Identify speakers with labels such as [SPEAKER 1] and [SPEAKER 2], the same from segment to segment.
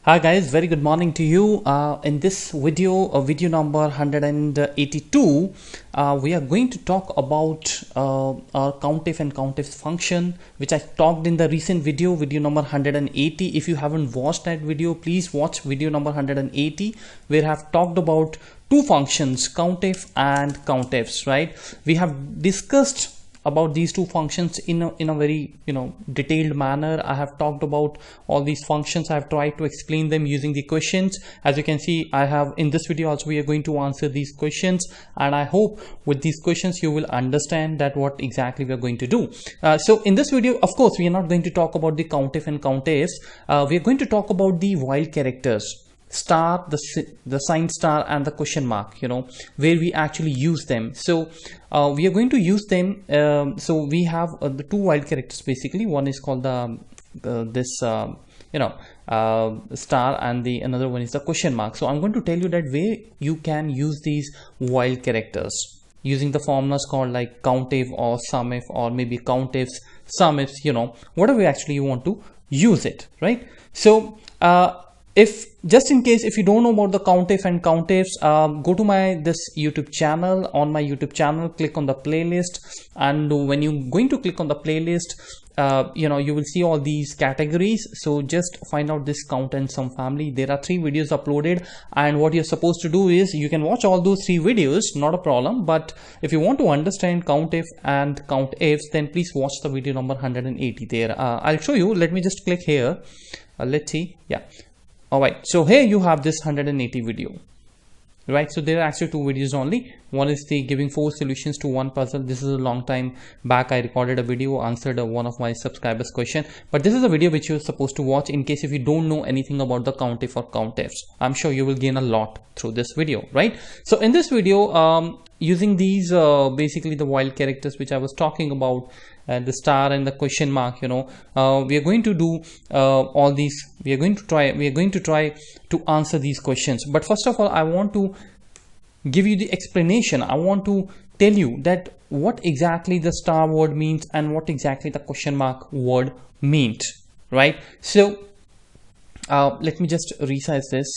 [SPEAKER 1] Hi guys, very good morning to you. In this video number 182, we are going to talk about our CountIF and CountIF function, which I talked in the recent video number 180. If you haven't watched that video, please watch video number 180, where I have talked about two functions, CountIF and CountIFs, right? We have discussed about these two functions in a very detailed manner. I have talked about all these functions. I have tried to explain them using the questions. As you can see, I have in this video also we are going to answer these questions, and I hope with these questions you will understand that what exactly we are going to do. So in this video, of course, we are not going to talk about the CountIF and CountIFs. We are going to talk about the while characters, star, the sign star, and the question mark, where we actually use them. So we are going to use them. So we have the two while characters basically. One is called the star, and the another one is the question mark. So I'm going to tell you that way you can use these while characters using the formulas called like CountIF or SumIF, or maybe CountIFs, SumIFs, whatever actually you want to use it, right? So if just in case if you don't know about the CountIF and CountIFs, go to this YouTube channel. On my YouTube channel, click on the playlist, and when you're going to click on the playlist, you will see all these categories. So just find out this count and sum family. There are 3 videos uploaded, and what you're supposed to do is you can watch all those 3 videos, not a problem. But if you want to understand CountIF and CountIFs, then please watch the video number 180 there. I'll show you. Let me just click here. Let's see. Yeah. All right, so here you have this 180 video, right? So there are actually 2 videos only. One is the giving 4 solutions to one puzzle. This is a long time back. I recorded a video, answered one of my subscribers' question, but this is a video which you're supposed to watch in case if you don't know anything about the CountIF or CountIFs. I'm sure you will gain a lot through this video, right? So in this video, using these basically the while characters which I was talking about, the star and the question mark, we are going to do all these. We are going to try to answer these questions. But first of all, I want to give you the explanation. I want to tell you that what exactly the star word means and what exactly the question mark word means, right? So let me just resize this,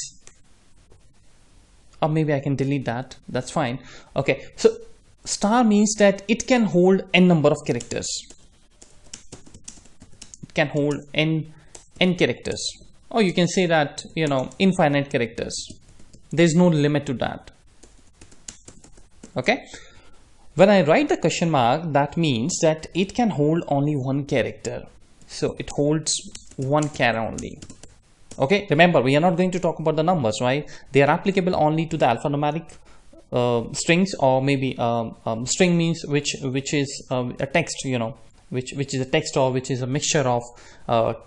[SPEAKER 1] or maybe I can delete that. That's fine. Okay, so star means that it can hold n number of characters. It can hold n characters, or you can say that infinite characters. There's no limit to that. Okay, when I write the question mark, that means that it can hold only one character. So it holds one character only. Okay, remember, we are not going to talk about the numbers, right? They are applicable only to the alphanumeric strings, or maybe string means which is a text, which is a text, or which is a mixture of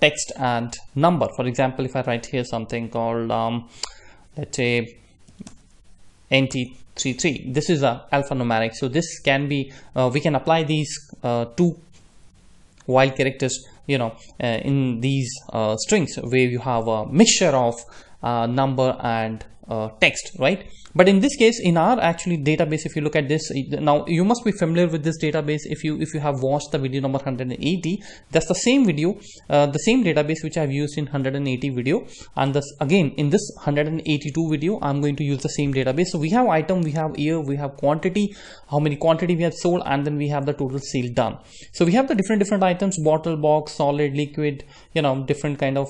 [SPEAKER 1] text and number. For example, if I write here something called let's say NT33, this is a alphanumeric. So this can be we can apply these 2 while characters in these strings, where you have a mixture of number and text, right? But in this case, in our actually database, if you look at this now, you must be familiar with this database if you have watched the video number 180. That's the same video, the same database which I've used in 180 video, and this again in this 182 video I'm going to use the same database. So we have item, we have year, we have quantity, how many quantity we have sold, and then we have the total sale done. So we have the different items: bottle, box, solid, liquid, different kind of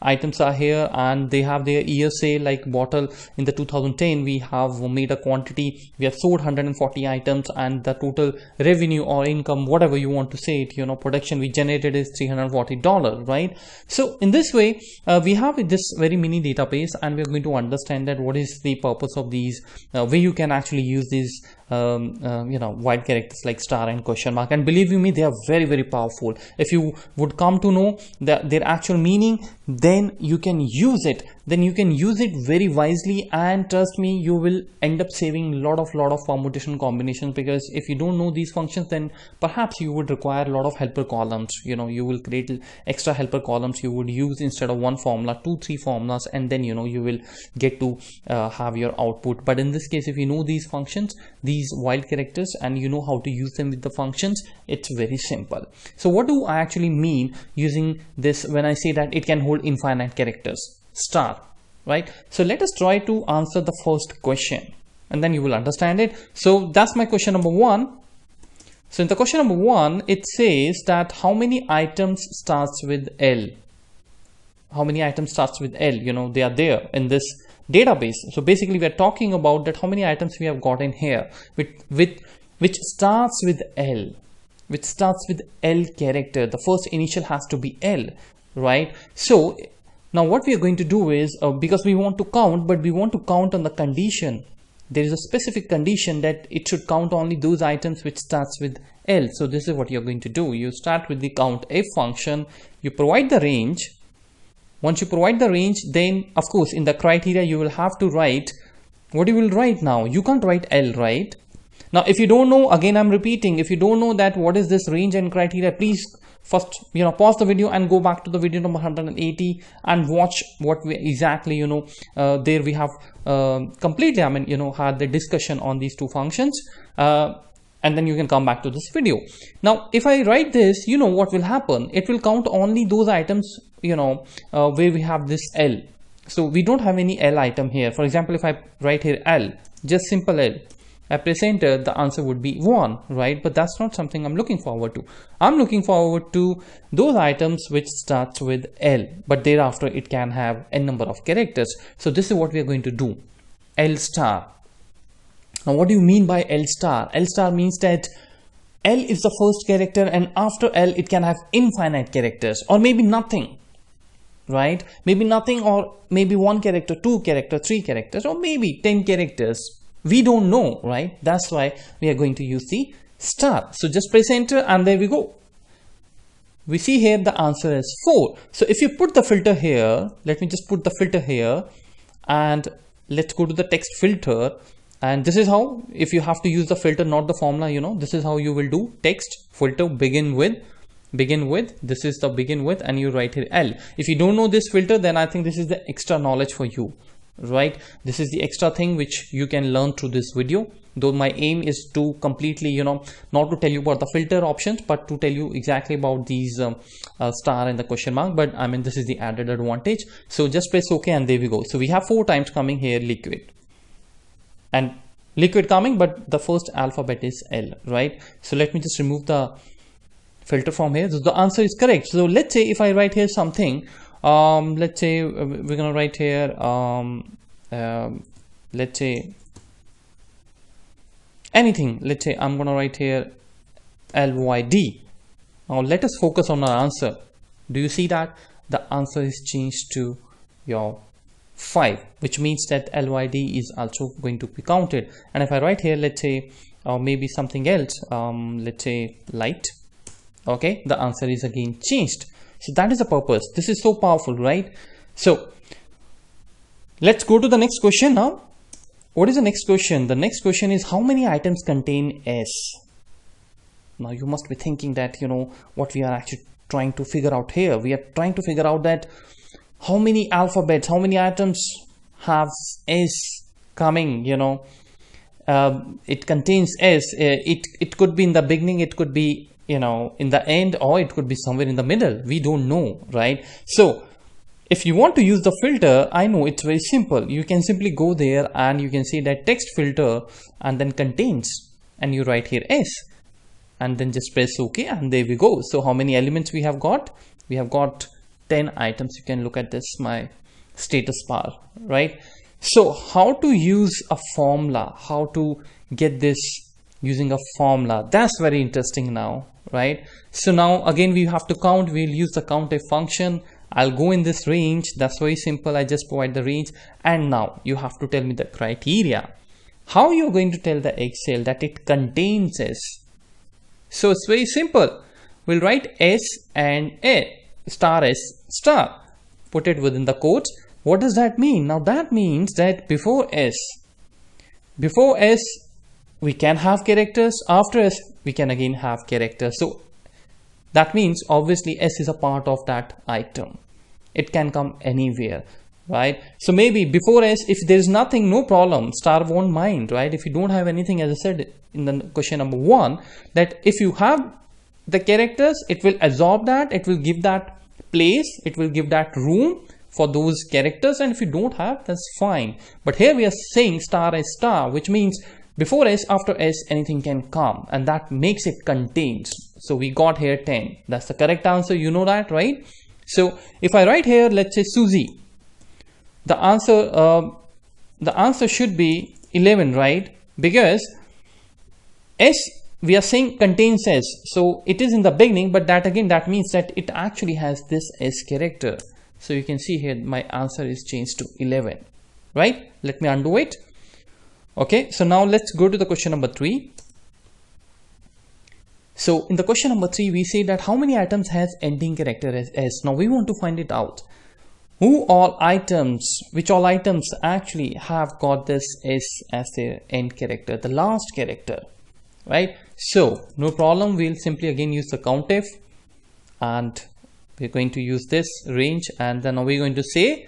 [SPEAKER 1] items are here, and they have their year sale. Like bottle, in the 2010 we have made a quantity, we have sold 140 items, and the total revenue or income, whatever you want to say it, production we generated is $340, right? So in this way, we have this very mini database, and we're going to understand that what is the purpose of these, where you can actually use these while characters like star and question mark. And believe you me, they are very, very powerful. If you would come to know their actual meaning, then you can use it. Then you can use it very wisely, and trust me, you will end up saving a lot of permutation combinations. Because if you don't know these functions, then perhaps you would require a lot of helper columns. You will create extra helper columns. You would use, instead of one formula, 2-3 formulas, and then you will get to have your output. But in this case, if you know these functions, these while characters, and you know how to use them with the functions, it's very simple. So what do I actually mean using this when I say that it can hold infinite characters? star, right? So let us try to answer the first question and then you will understand it. So that's my question number 1. So in the question number 1, it says that how many items starts with L? How many items starts with L? You know, they are there in this database. So basically we are talking about that how many items we have got in here which starts with L, which starts with L character. The first initial has to be L, right? So now what we are going to do is, because we want to count, but we want to count on the condition. There is a specific condition that it should count only those items which starts with L. So this is what you're going to do. You start with the CountIF function, you provide the range. Once you provide the range, then of course in the criteria you will have to write what you will write now. You can't write L, right? Now if you don't know, again I'm repeating, if you don't know that what is this range and criteria, please first pause the video and go back to the video number 180 and watch what we exactly there we have completely had the discussion on these two functions, and then you can come back to this video. Now if I write this, what will happen, it will count only those items where we have this L. So we don't have any L item here. For example, if I write here L, just simple L, I press enter, the answer would be 1, right? But that's not something I'm looking forward to. I'm looking forward to those items which starts with L, but thereafter it can have n number of characters. So this is what we are going to do. L star. Now what do you mean by L star? L star means that L is the first character and after L it can have infinite characters, or maybe nothing, right? Maybe nothing, or maybe 1 character, 2 character, 3 characters, or maybe 10 characters. We don't know, right? That's why we are going to use the star. So just press enter and there we go. We see here the answer is 4. So if you put the filter here, let me just put the filter here and let's go to the text filter. And this is how, if you have to use the filter, not the formula, this is how you will do text filter begin with, this is the begin with, and you write here L. If you don't know this filter, then I think this is the extra knowledge for you, right? This is the extra thing which you can learn through this video, though my aim is to completely not to tell you about the filter options, but to tell you exactly about these star and the question mark. But I mean, this is the added advantage. So just press OK and there we go. So we have 4 times coming here liquid and liquid coming, but the first alphabet is L, right? So let me just remove the filter from here. So the answer is correct. So let's say if I write here something, let's say we're gonna write here let's say anything. Let's say I'm gonna write here LYD. Now let us focus on our answer. Do you see that the answer is changed to your 5, which means that LYD is also going to be counted. And if I write here, let's say maybe something else, let's say light, okay, the answer is again changed. So that is the purpose. This is so powerful, right? So let's go to the next question now. What is the next question? The next question is how many items contain S? Now you must be thinking that what we are actually trying to figure out here. We are trying to figure out that how many alphabets, how many items have S coming, it contains S. It could be in the beginning, it could be in the end, or it could be somewhere in the middle. We don't know, right? So if you want to use the filter, I know it's very simple. You can simply go there and you can see that text filter and then contains, and you write here S and then just press OK and there we go. So how many elements we have got? We have got 10 items. You can look at this, my status bar, right? So how to use a formula, how to get this using a formula, that's very interesting now, right? So now again we have to count. We'll use the CountIF function. I'll go in this range. That's very simple. I just provide the range, and now you have to tell me the criteria. How you're going to tell the Excel that it contains S? So it's very simple. We'll write S and A, star S star, put it within the quotes. What does that mean? Now that means that before S we can have characters, after S we can again have characters. So that means obviously S is a part of that item. It can come anywhere, right? So maybe before S, if there is nothing, no problem, star won't mind, right? If you don't have anything, as I said in the question number 1, that if you have the characters, it will absorb that, it will give that place, it will give that room for those characters, and if you don't have, that's fine. But here we are saying star S star, which means before S, after S, anything can come, and that makes it contained. So we got here 10. That's the correct answer. You know that, right? So if I write here, let's say Susie, the answer should be 11, right? Because S, we are saying contains S, so it is in the beginning, but that again, that means that it actually has this S character. So you can see here my answer is changed to 11, right? Let me undo it. Okay, so now let's go to the question number 3. So in the question number 3, we say that how many items has ending character as S. Now we want to find it out. Which all items actually have got this S as their end character, the last character, right? So no problem, we'll simply again use the CountIF, and we're going to use this range, and then we're going to say,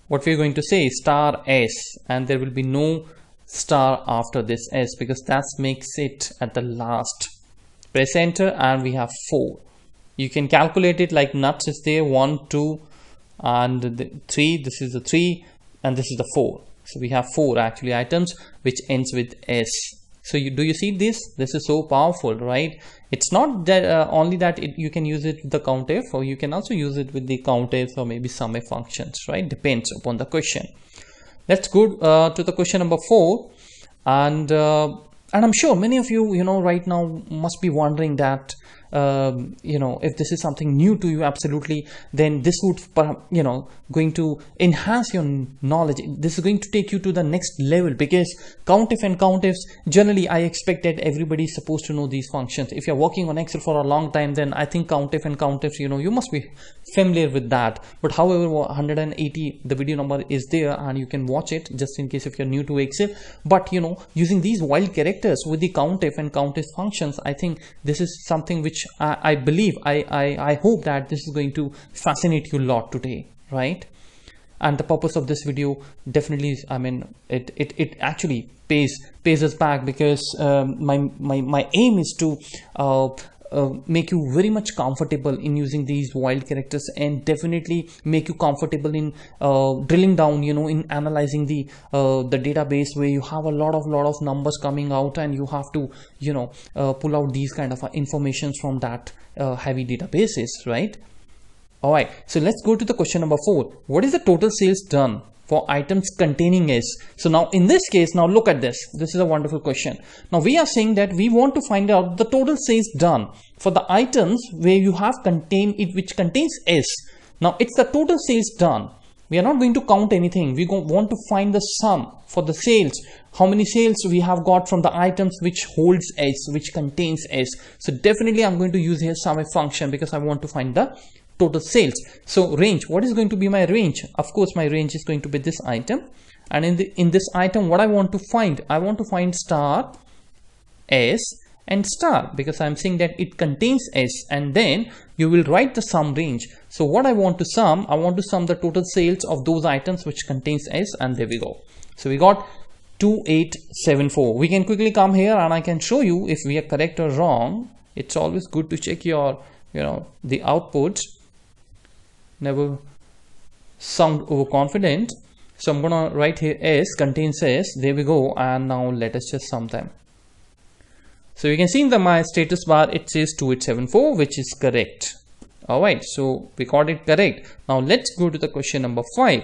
[SPEAKER 1] what we're going to say is star S, and there will be no star after this S, because that makes it at the last. Press enter, and we have 4. You can calculate it like nuts is there, 1, 2 and the 3. This is the 3 and this is the 4. So we have 4 actually items which ends with S. So do you see this? This is so powerful, right? It's not that only that you can use it with the CountIF, or you can also use it with the CountIF or maybe SumIF functions, right? Depends upon the question. Let's go to the question number 4, and I'm sure many of you, right now must be wondering that, if this is something new to you, absolutely, then this would, going to enhance your knowledge. This is going to take you to the next level, because CountIF and CountIFs, generally I expect that everybody is supposed to know these functions. If you're working on Excel for a long time, then I think CountIF and CountIFs, you must be familiar with that. But however, 180, the video number is there, and you can watch it just in case if you're new to Excel. But using these wild characters with the CountIF and CountIF functions, I think this is something which I believe, I hope that this is going to fascinate you a lot today, right? And the purpose of this video definitely is, it actually pays us back, because my aim is to make you very much comfortable in using these wild characters, and definitely make you comfortable in drilling down, in analyzing the database, where you have a lot of numbers coming out, and you have to pull out these kind of informations from that heavy databases, right? All right, so let's go to the question number 4. What is the total sales done for items containing S? So now in this case, now look at this. This is a wonderful question. Now we are saying that we want to find out the total sales done for the items where you have which contains S. Now it's the total sales done. We are not going to count anything. We want to find the sum for the sales. How many sales we have got from the items which holds S, which contains S. So definitely I'm going to use here SumIF function, because I want to find the total sales. So range, what is going to be my range? Of course, my range is going to be this item, and in this item, what I want to find star S and star, because I'm saying that it contains S, and then you will write the sum range. So what I want to sum the total sales of those items which contains S, and there we go. So we got 2874. We can quickly come here, and I can show you if we are correct or wrong. It's always good to check your the outputs. Never sound overconfident. So I'm gonna write here S contains S. There we go. And now let us just sum them. So you can see in my status bar it says 2874, which is correct. All right, so we got it correct. Now let's go to the question number 5.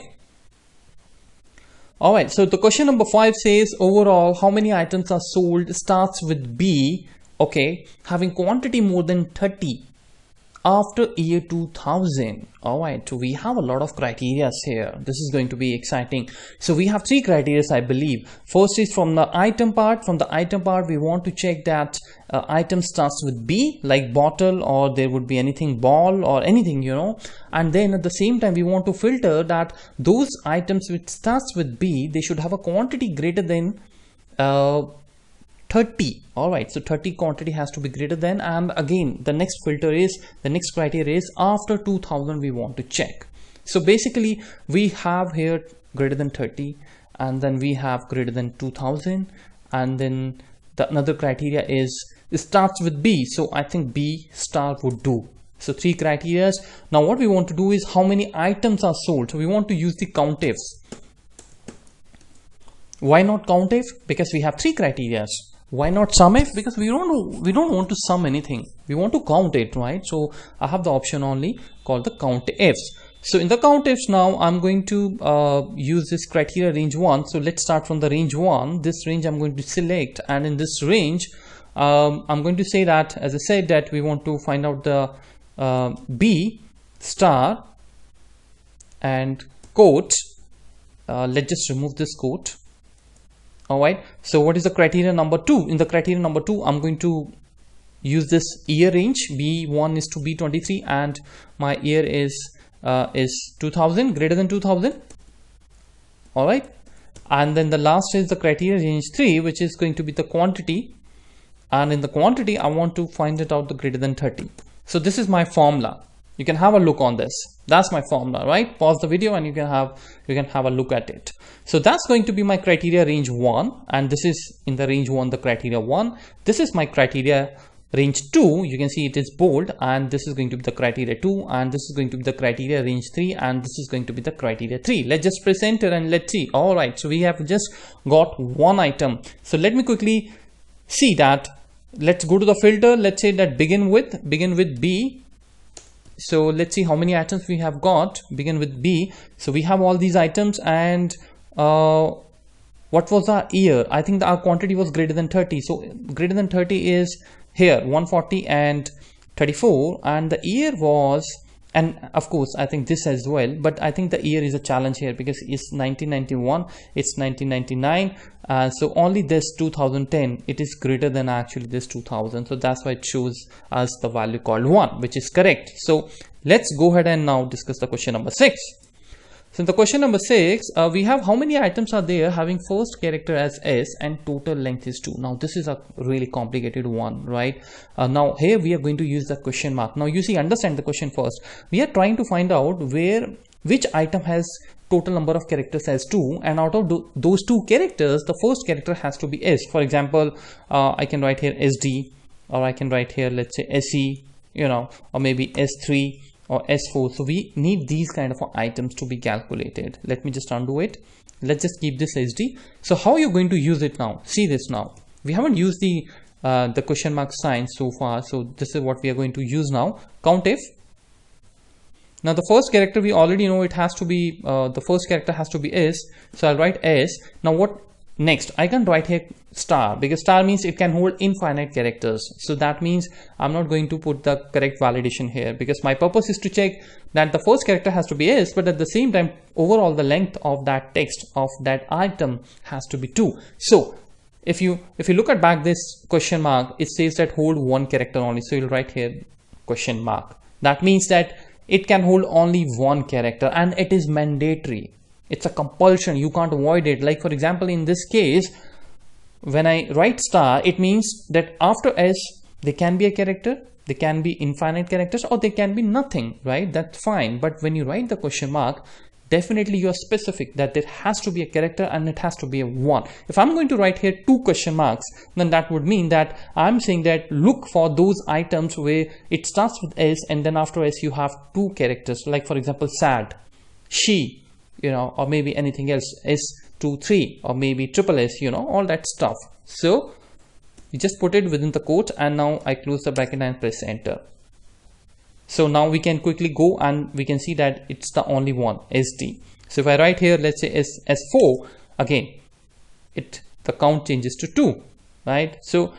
[SPEAKER 1] All right, so the question number 5 says overall how many items are sold, starts with B, okay, having quantity more than 30 after year 2000. All right, so we have a lot of criteria here. This is going to be exciting. So we have 3 criteria, I believe. First is from the item part. From the item part, we want to check that item starts with B, like bottle, or there would be anything ball or anything, and then at the same time we want to filter that those items which starts with B, they should have a quantity greater than 30. All right, so 30 quantity has to be greater than, and again the next criteria is after 2000 we want to check. So basically we have here greater than 30, and then we have greater than 2000, and then the another criteria is it starts with B. So I think B star would do. So 3 criteria. Now what we want to do is how many items are sold. So we want to use the CountIF. Why not CountIF? Because we have 3 criteria. Why not SumIF? Because we don't want to sum anything. We want to count it, right? So I have the option only called the CountIFs. So in the CountIFs now, I'm going to use this criteria range 1. So let's start from the range 1. This range I'm going to select, and in this range, I'm going to say that, as I said, that we want to find out the B star and quote. Let's just remove this quote. Alright, so what is the criteria number 2? In the criteria number 2, I'm going to use this year range. B1 is to B23, and my year is 2000, greater than 2000. Alright, and then the last is the criteria range 3, which is going to be the quantity, and in the quantity I want to find it out the greater than 30. So this is my formula. You can have a look on this. That's my formula, right? Pause the video and you can have a look at it. So that's going to be my criteria range 1, and this is in the range 1 the criteria 1. This is my criteria range 2. You can see it is bold, and this is going to be the criteria 2, and this is going to be the criteria range 3, and this is going to be the criteria 3. Let's just press enter and let's see. All right, so we have just got one item. So let me quickly see that. Let's go to the filter. Let's say that begin with B. So let's see how many items we have got. Begin with B. So we have all these items, and what was our year? I think our quantity was greater than 30. So greater than 30 is here 140 and 34, and the year was, and of course I think this as well, but I think the year is a challenge here because it's 1991, it's 1999, so only this 2010, it is greater than actually this 2000. So that's why it shows us the value called 1, which is correct. So let's go ahead and now discuss the question number 6. So in the question number 6, we have how many items are there having first character as S and total length is 2. Now this is a really complicated one, right? Now here we are going to use the question mark. Now you see, understand the question first. We are trying to find out which item has total number of characters as 2, and out of those 2 characters, the first character has to be S. For example, I can write here SD, or I can write here, let's say SE, or maybe S3 or S4. So we need these kind of items to be calculated. Let me just undo it. Let's just keep this SD. So how you're going to use it now? See this now. We haven't used the question mark sign so far. So this is what we are going to use now. CountIF. Now the first character we already know it has to be, the first character has to be S. So I'll write S. Now what next? I can write here star, because star means it can hold infinite characters. So that means I'm not going to put the correct validation here, because my purpose is to check that the first character has to be S, but at the same time overall the length of that text of that item has to be 2. So if you look at back this question mark, it says that hold 1 character only. So you'll write here question mark. That means that it can hold only 1 character, and it is mandatory. It's a compulsion. You can't avoid it. Like for example, in this case, when I write star, it means that after S, there can be a character, there can be infinite characters, or there can be nothing, right? That's fine. But when you write the question mark, definitely you are specific that there has to be a character and it has to be a 1. If I'm going to write here 2 question marks, then that would mean that I'm saying that look for those items where it starts with S and then after S you have 2 characters. Like for example, sad, she, or maybe anything else, S23, or maybe triple S, all that stuff. So you just put it within the quote, and now I close the bracket and press enter. So now we can quickly go and we can see that it's the only one, SD. So if I write here, let's say S4, again, the count changes to 2, right? So,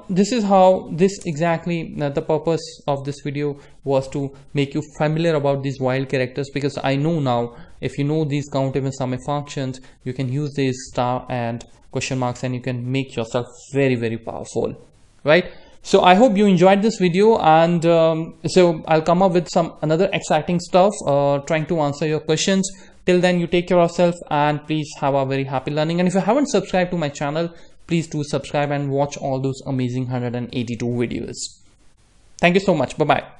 [SPEAKER 1] this is how exactly the purpose of this video was to make you familiar about these wild characters, because I know now if you know these CountIF and SumIF functions, you can use these star and question marks and you can make yourself very, very powerful, right? So I hope you enjoyed this video, and so I'll come up with some another exciting stuff trying to answer your questions. Till then, you take care of yourself and please have a very happy learning. And if you haven't subscribed to my channel, please do subscribe and watch all those amazing 182 videos. Thank you so much. Bye bye.